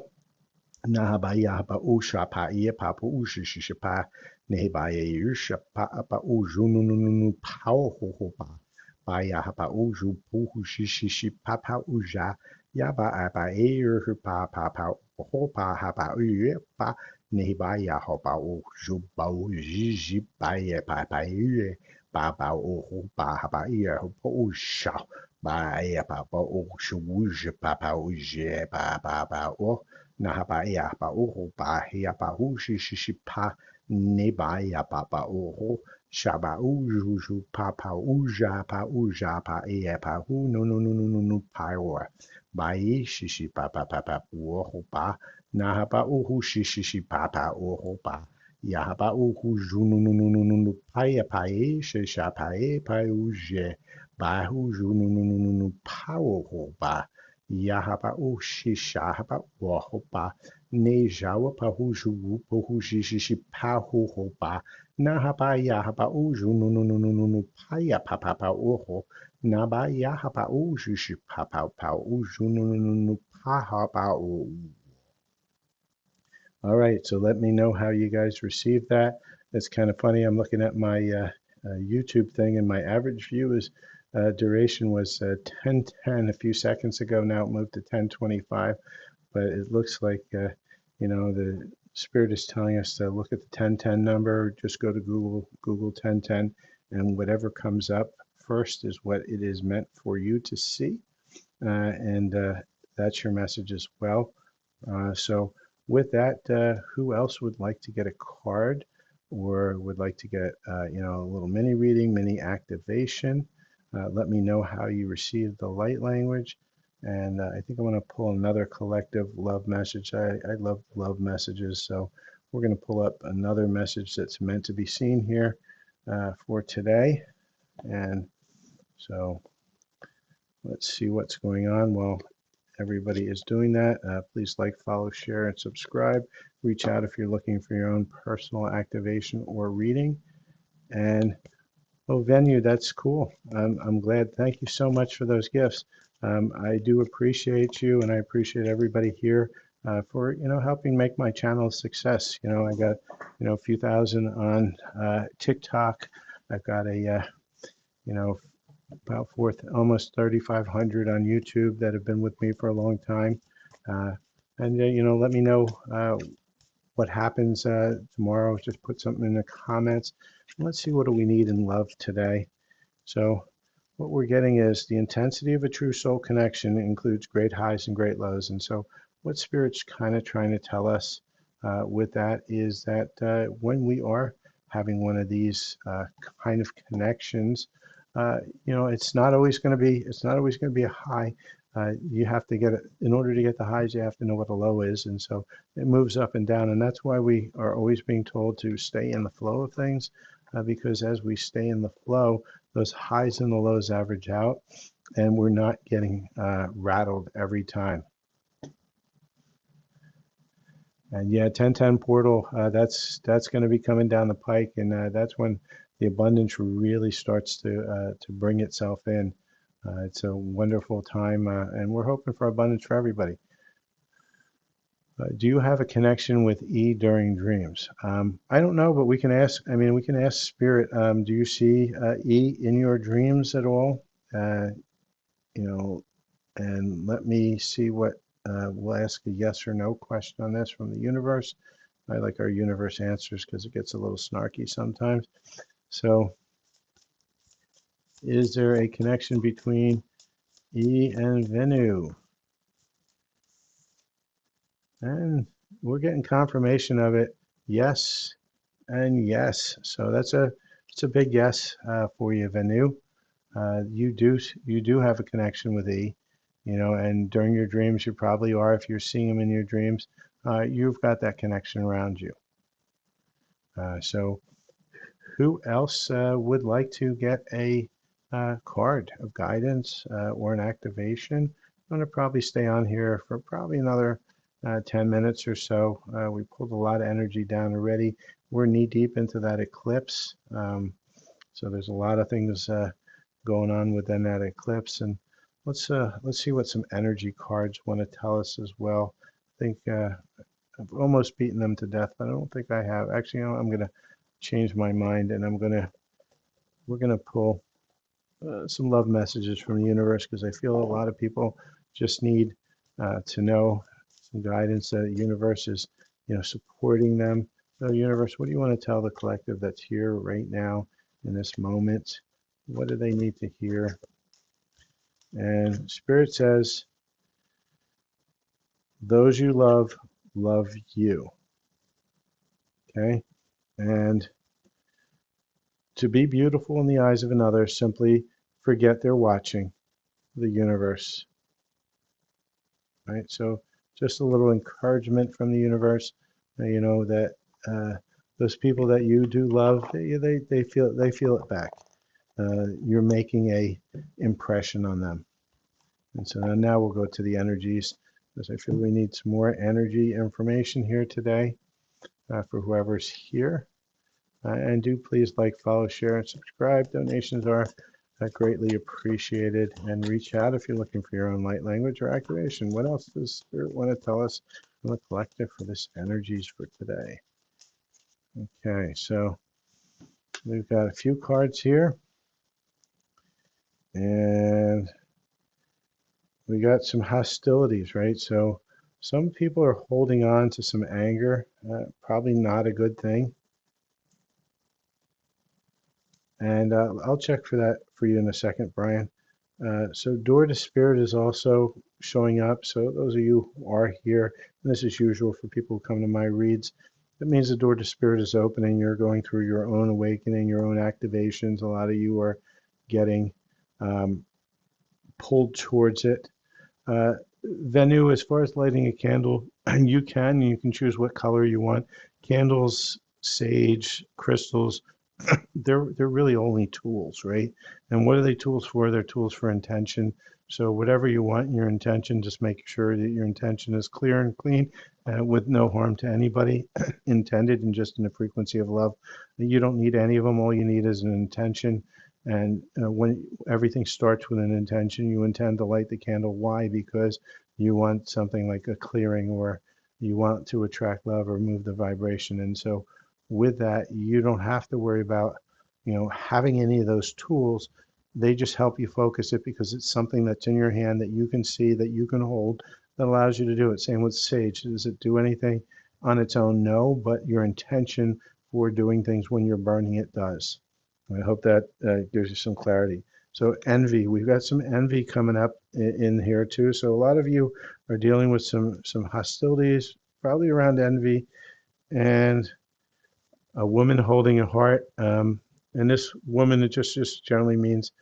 na ha ba ya pa u sha pa ye pa pu u shi pa ne ba ye yu sha pa u ju nu nu nu nu pa ho pa ya ha pa u ju pu hu shi pa u ja ya ba e yu pa ho pa ha pa u ye pa ne ba ya ho pa u ju ba u ji pa ye pa ye ba u ho pa ha pa ye ho pa u sha ba ye pa u ju ji pa u je ba o na ha ba ya ba o ho ba ya ba hu shi pa ne ba ya ba o ho sha ba u ju pa u ja pa e ya pa hu no no no no no no pa o ba yi shi pa o ho ba na ha ba o hu shi pa o ho ba ya ha ba o hu ju no no no no no no pa e shi sha pa e pa u je ba hu ju no no no no no pa o ho ba Yahapa Ushisha Hapa Wahopa Ne Jawa Pahuju Pohushi Shishi Pahuhopa Nahapa Yahapa Uju no no no no no no Paya Papa Oho Naba Yahapa Uju Papa Uju no no no no Pahapa. All right, so let me know how you guys received that. It's kind of funny. I'm looking at my YouTube thing, and my average view is duration was 10:10 a few seconds ago. Now it moved to 10:25, but it looks like the Spirit is telling us to look at the 10:10 number. Just go to Google 10:10, and whatever comes up first is what it is meant for you to see, and that's your message as well. So with that, who else would like to get a card or would like to get a little mini reading, mini activation? Let me know how you received the light language. And I think I'm going to pull another collective love message. I love love messages, so we're going to pull up another message that's meant to be seen here for today. And so let's see what's going on. Well, everybody is doing that. Please like, follow, share, and subscribe. Reach out if you're looking for your own personal activation or reading. And oh, Venue, that's cool. I'm glad. Thank you so much for those gifts. I do appreciate you, and I appreciate everybody here for helping make my channel a success. I got a few thousand on TikTok. I've got a about almost 3,500 on YouTube that have been with me for a long time. And let me know what happens tomorrow. Just put something in the comments. Let's see, what do we need in love today? So what we're getting is the intensity of a true soul connection includes great highs and great lows. And so what Spirit's kind of trying to tell us with that is that when we are having one of these kind of connections, it's not always going to be a high. You have to get it in order to get the highs. You have to know what a low is, and so it moves up and down. And that's why we are always being told to stay in the flow of things, because as we stay in the flow, those highs and the lows average out, and we're not getting rattled every time. And yeah, 1010 portal, that's going to be coming down the pike, and that's when the abundance really starts to bring itself in. It's a wonderful time, and we're hoping for abundance for everybody. Do you have a connection with E during dreams? I don't know, but we can ask. I mean, we can ask Spirit. Do you see E in your dreams at all? And let me see what. We'll ask a yes or no question on this from the universe. I like our universe answers because it gets a little snarky sometimes. So, is there a connection between E and Venu? And we're getting confirmation of it. Yes and yes. So it's a big yes for you, Venu. You do have a connection with E, and during your dreams you probably are. If you're seeing him in your dreams, you've got that connection around you. So who else would like to get a card of guidance or an activation? I'm going to probably stay on here for probably another 10 minutes or so. We pulled a lot of energy down already. We're knee deep into that eclipse. So there's a lot of things going on within that eclipse. And let's see what some energy cards want to tell us as well. I think I've almost beaten them to death, but I don't think I have. Actually, you know, I'm going to change my mind, and we're gonna pull some love messages from the universe, because I feel a lot of people just need to know some guidance that the universe is, you know, supporting them. So universe, what do you want to tell the collective that's here right now in this moment? What do they need to hear? And Spirit says, those you love you. Okay? And to be beautiful in the eyes of another, simply forget they're watching the universe. Right? So just a little encouragement from the universe, you know, that those people that you do love, they feel it back. You're making a impression on them. And so now we'll go to the energies, because I feel we need some more energy information here today for whoever's here. And do please like, follow, share, and subscribe. Donations are greatly appreciated. And reach out if you're looking for your own light language or activation. What else does Spirit want to tell us in the collective for this energies for today? Okay, so we've got a few cards here. And we got some hostilities, right? So some people are holding on to some anger. Probably not a good thing. And I'll check for that for you in a second, Brian. So Door to Spirit is also showing up. So those of you who are here, and this is usual for people who come to my reads, that means the door to Spirit is opening. You're going through your own awakening, your own activations. A lot of you are getting pulled towards it. Venu, as far as lighting a candle, you can choose what color you want. Candles, sage, crystals, they're really only tools, right? And what are they tools for? They're tools for intention. So whatever you want in your intention, just make sure that your intention is clear and clean, with no harm to anybody, intended and just in the frequency of love. You don't need any of them. All you need is an intention. And when everything starts with an intention, you intend to light the candle. Why? Because you want something like a clearing, or you want to attract love or move the vibration. And so with that, you don't have to worry about, you know, having any of those tools. They just help you focus it, because it's something that's in your hand that you can see, that you can hold, that allows you to do it. Same with sage. Does it do anything on its own? No, but your intention for doing things when you're burning it does. I hope that gives you some clarity. So envy, we've got some envy coming up in here too. So a lot of you are dealing with some hostilities, probably around envy, and a woman holding a heart. And this woman, it just generally means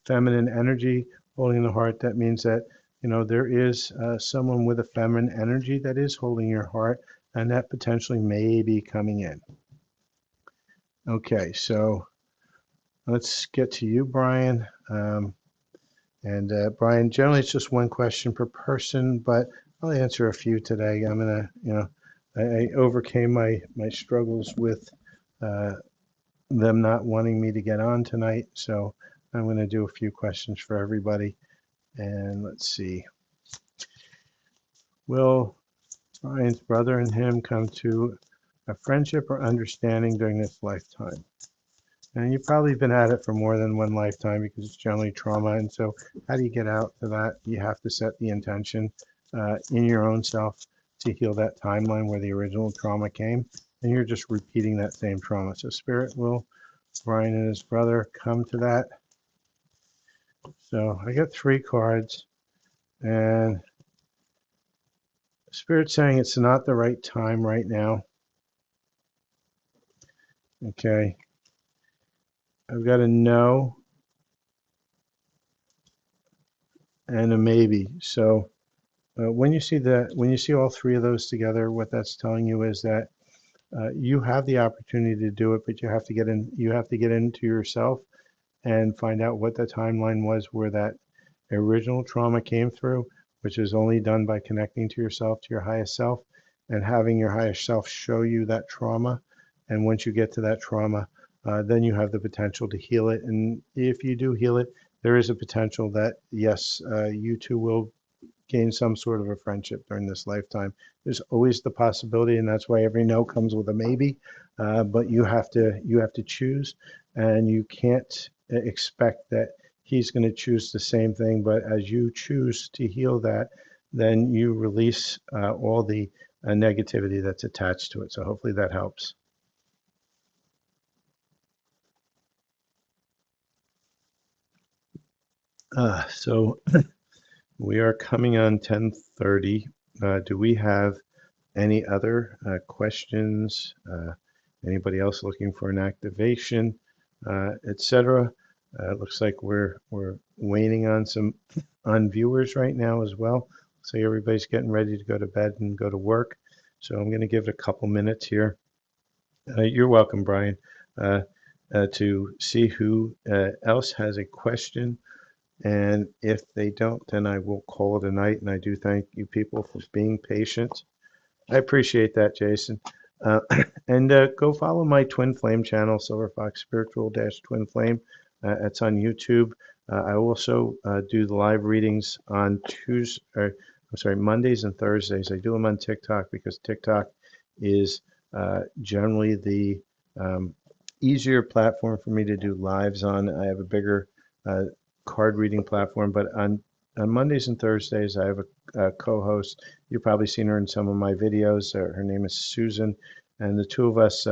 feminine energy holding the heart. That means that, you know, there is someone with a feminine energy that is holding your heart, and that potentially may be coming in. Okay, so let's get to you, Brian. Brian, generally it's just one question per person, but I'll answer a few today. I'm gonna, you know, I overcame my struggles with them not wanting me to get on tonight, so I'm going to do a few questions for everybody. And let's see. Will Brian's brother and him come to a friendship or understanding during this lifetime? And you've probably been at it for more than one lifetime, because it's generally trauma. And so how do you get out to that? You have to set the intention in your own self to heal that timeline where the original trauma came. And you're just repeating that same trauma. So Spirit, will Brian and his brother come to that? So I got 3 cards, and Spirit saying it's not the right time right now. Okay. I've got a no and a maybe. So when you see all 3 of those together, what that's telling you is that You have the opportunity to do it, but you have to get in. You have to get into yourself and find out what the timeline was where that original trauma came through, which is only done by connecting to yourself, to your highest self, and having your highest self show you that trauma. And once you get to that trauma, then you have the potential to heal it. And if you do heal it, there is a potential that, yes, you two will gain some sort of a friendship during this lifetime. There's always the possibility, and that's why every no comes with a maybe. But you have to choose, and you can't expect that he's going to choose the same thing. But as you choose to heal that, then you release all the negativity that's attached to it. So hopefully that helps. So we are coming on 10:30. Do we have any other questions? Anybody else looking for an activation, etc.? Looks like we're waiting on some on viewers right now as well. So everybody's getting ready to go to bed and go to work. So I'm going to give it a couple minutes here. You're welcome, Brian, to see who else has a question. And if they don't, then I will call it a night. And I do thank you people for being patient. I appreciate that, Jason. Uh, and go follow my Twin Flame channel, Silver Fox Spiritual Dash Twin Flame. It's on YouTube. I also do the live readings on Mondays and Thursdays. I do them on TikTok because TikTok is generally the easier platform for me to do lives on. I have a bigger uh, card reading platform, but on Mondays and Thursdays, I have a co-host. You've probably seen her in some of my videos. Her name is Susan, and the two of us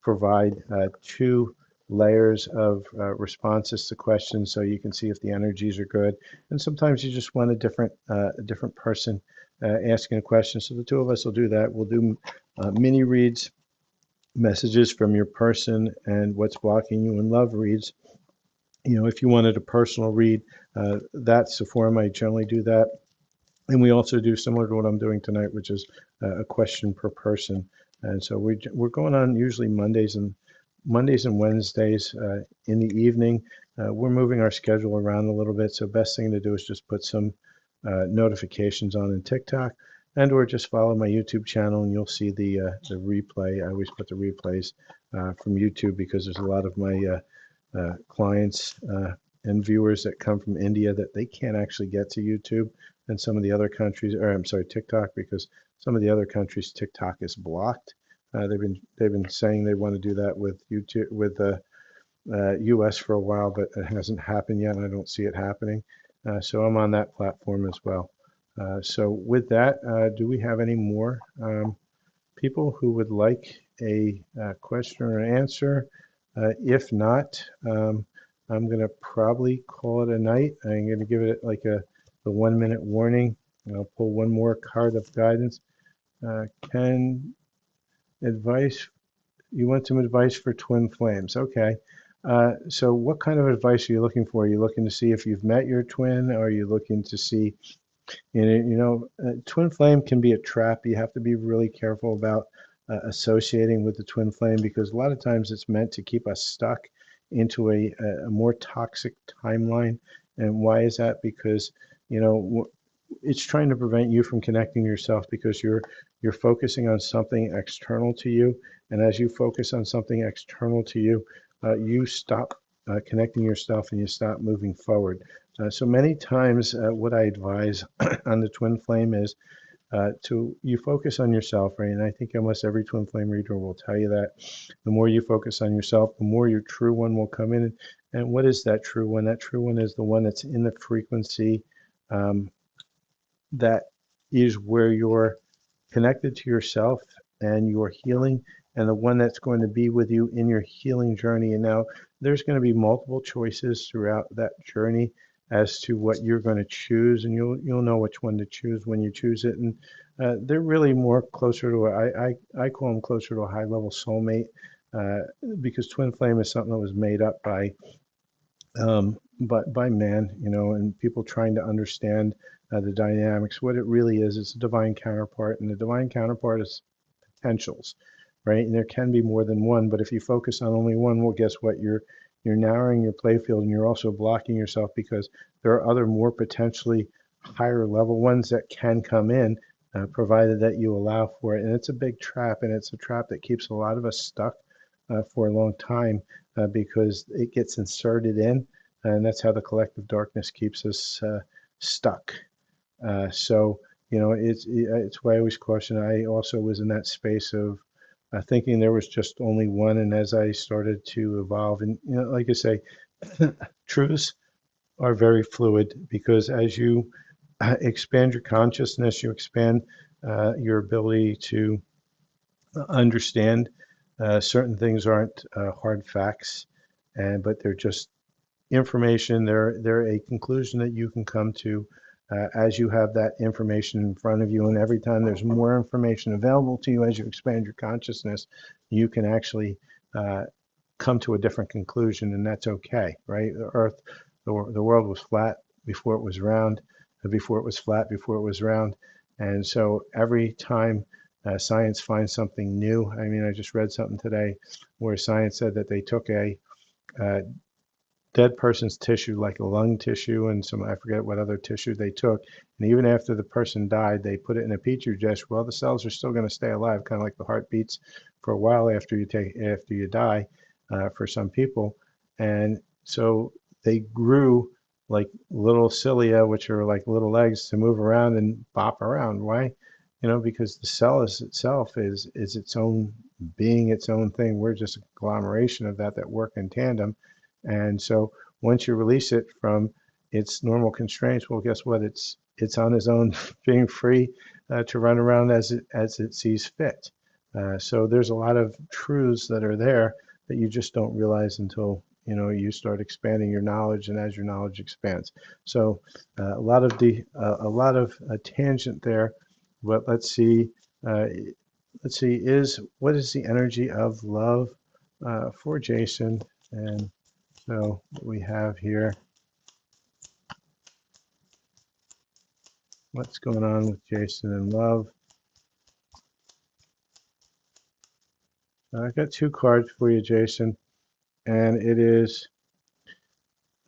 provide two layers of responses to questions, so you can see if the energies are good. And sometimes you just want a different person asking a question. So the two of us will do that. We'll do mini reads, messages from your person, and what's blocking you, and love reads. If you wanted a personal read, that's the form I generally do that. And we also do similar to what I'm doing tonight, which is a question per person. And so we're going on usually Mondays and Wednesdays in the evening. We're moving our schedule around a little bit. So best thing to do is just put some notifications on in TikTok, and or just follow my YouTube channel, and you'll see the replay. I always put the replays from YouTube because there's a lot of my clients and viewers that come from India that they can't actually get to YouTube, and some of the other countries, or I'm sorry, TikTok, because some of the other countries TikTok is blocked. They've been saying they want to do that with YouTube, with the US for a while, but it hasn't happened yet, and I don't see it happening. So I'm on that platform as well. So with that, do we have any more people who would like a question or an answer? If not, I'm going to probably call it a night. I'm going to give it like the 1 minute warning. I'll pull one more card of guidance. Can advice, you want some advice for twin flames? Okay. So what kind of advice are you looking for? Are you looking to see if you've met your twin? Or are you looking to see, twin flame can be a trap. You have to be really careful about associating with the twin flame, because a lot of times it's meant to keep us stuck into a more toxic timeline. And why is that? Because, it's trying to prevent you from connecting yourself, because you're focusing on something external to you. And as you focus on something external to you, you stop connecting yourself, and you stop moving forward. So many times, what I advise on the twin flame is to you focus on yourself, right? And I think almost every twin flame reader will tell you that the more you focus on yourself, the more your true one will come in. And what is that true one? That true one is the one that's in the frequency um, that is where you're connected to yourself and you're healing, and the one that's going to be with you in your healing journey. And now there's going to be multiple choices throughout that journey as to what you're going to choose, and you'll know which one to choose when you choose it. And they're really more closer to I call them closer to a high level soulmate, because twin flame is something that was made up by man, and people trying to understand the dynamics. What it really is, it's a divine counterpart, and the divine counterpart is potentials. right? And there can be more than one, but if you focus on only one, well, guess what? You're narrowing your play field, and you're also blocking yourself because there are other more potentially higher level ones that can come in, provided that you allow for it. And it's a big trap, and it's a trap that keeps a lot of us stuck for a long time because it gets inserted in, and that's how the collective darkness keeps us stuck. So, it's why I always caution. I also was in that space of thinking there was just only one, and as I started to evolve, and like I say, truths are very fluid because as you expand your consciousness, you expand your ability to understand. Certain things aren't hard facts, but they're just information. They're a conclusion that you can come to as you have that information in front of you. And every time there's more information available to you as you expand your consciousness, you can actually come to a different conclusion, and that's okay, right? The Earth, the world was flat before it was round, before it was flat, before it was round. And so every time science finds something new, I mean, I just read something today where science said that they took a dead person's tissue, like a lung tissue and some, I forget what other tissue they took. And even after the person died, they put it in a petri dish. Well, the cells are still going to stay alive, kind of like the heart beats for a while after you die for some people. And so they grew like little cilia, which are like little legs to move around and bop around. Why? Because the cell itself is its own being, its own thing. We're just a conglomeration of that work in tandem. And so once you release it from its normal constraints, well, guess what? It's on its own, being free to run around as it sees fit. So there's a lot of truths that are there that you just don't realize until you start expanding your knowledge, and as your knowledge expands. So a lot of tangent there, but let's see. What is the energy of love for Jason? And so what we have here, what's going on with Jason and love? I've got two cards for you, Jason, and it is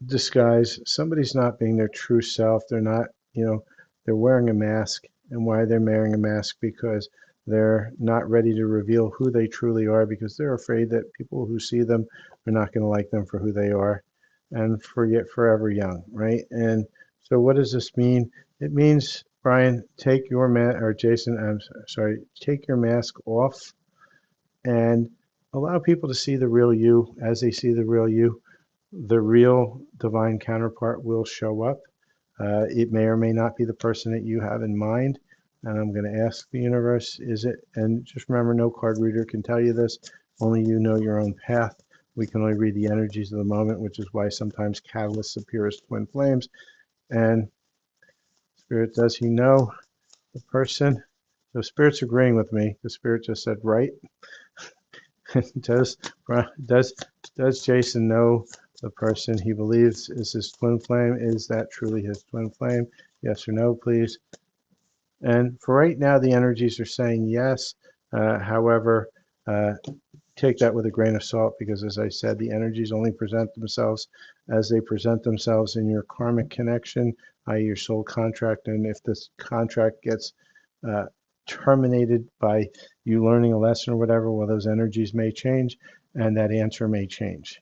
disguise. Somebody's not being their true self. They're not, they're wearing a mask. And why they're wearing a mask? Because they're not ready to reveal who they truly are, because they're afraid that people who see them are not going to like them for who they are, and forget forever young, right? And so what does this mean? It means, Brian, take your Jason, I'm sorry, take your mask off and allow people to see the real you. As they see the real you, the real divine counterpart will show up. It may or may not be the person that you have in mind. And I'm going to ask the universe, is it? And just remember, no card reader can tell you this. Only you know your own path. We can only read the energies of the moment, which is why sometimes catalysts appear as twin flames. And Spirit, does he know the person? So Spirit's agreeing with me. The Spirit just said, right. does Jason know the person he believes is his twin flame? Is that truly his twin flame? Yes or no, please. And for right now, the energies are saying yes. However, take that with a grain of salt, because as I said, the energies only present themselves as they present themselves in your karmic connection, i.e. your soul contract. And if this contract gets terminated by you learning a lesson or whatever, well, those energies may change and that answer may change.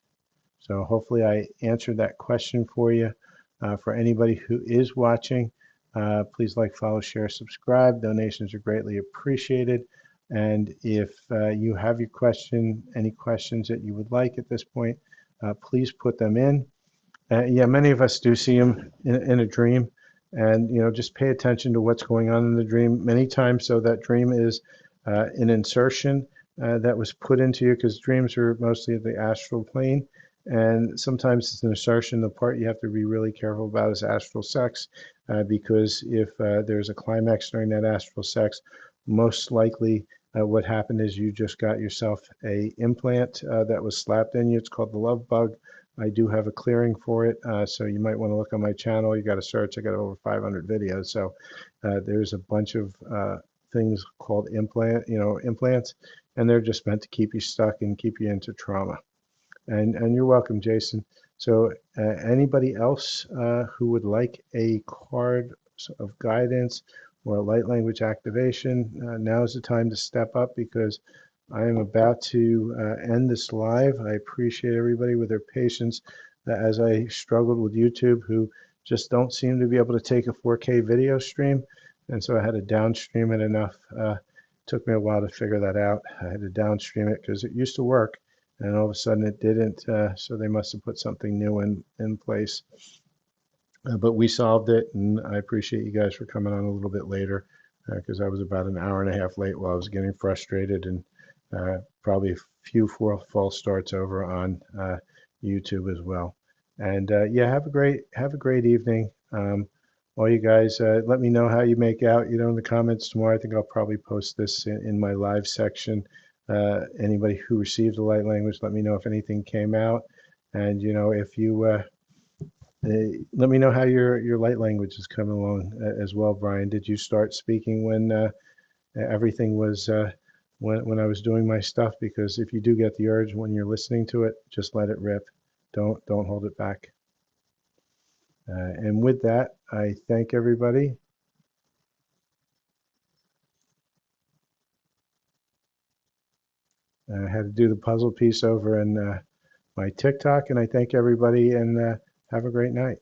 So hopefully I answered that question for you. For anybody who is watching, please like, follow, share, subscribe. Donations are greatly appreciated. And if you have your question, any questions that you would like at this point, please put them in. Yeah, many of us do see them in a dream. And, just pay attention to what's going on in the dream. Many times, so that dream is an insertion that was put into you, because dreams are mostly at the astral plane. And sometimes it's an insertion. The part you have to be really careful about is astral sex, because if there's a climax during that astral sex, most likely what happened is you just got yourself a implant that was slapped in you. It's called the love bug. I do have a clearing for it, so you might want to look on my channel. You got to search. I got over 500 videos, so there's a bunch of things called implants. and they're just meant to keep you stuck and keep you into trauma. And you're welcome, Jason. So anybody else who would like a card of guidance or a light language activation, now is the time to step up because I am about to end this live. I appreciate everybody with their patience as I struggled with YouTube, who just don't seem to be able to take a 4K video stream. And so I had to downstream it enough. Took me a while to figure that out. I had to downstream it because it used to work and all of a sudden it didn't. So they must have put something new in place. But we solved it, and I appreciate you guys for coming on a little bit later because I was about an hour and a half late while I was getting frustrated and probably a few false starts over on YouTube as well. And yeah, have a great evening. All you guys, let me know how you make out. In the comments tomorrow. I think I'll probably post this in my live section. Anybody who received the light language, let me know if anything came out. And if you let me know how your light language is coming along as well, Brian. Did you start speaking when everything was when I was doing my stuff? Because if you do get the urge when you're listening to it, just let it rip. Don't hold it back. And with that, I thank everybody. I had to do the puzzle piece over in my TikTok, and I thank everybody and have a great night.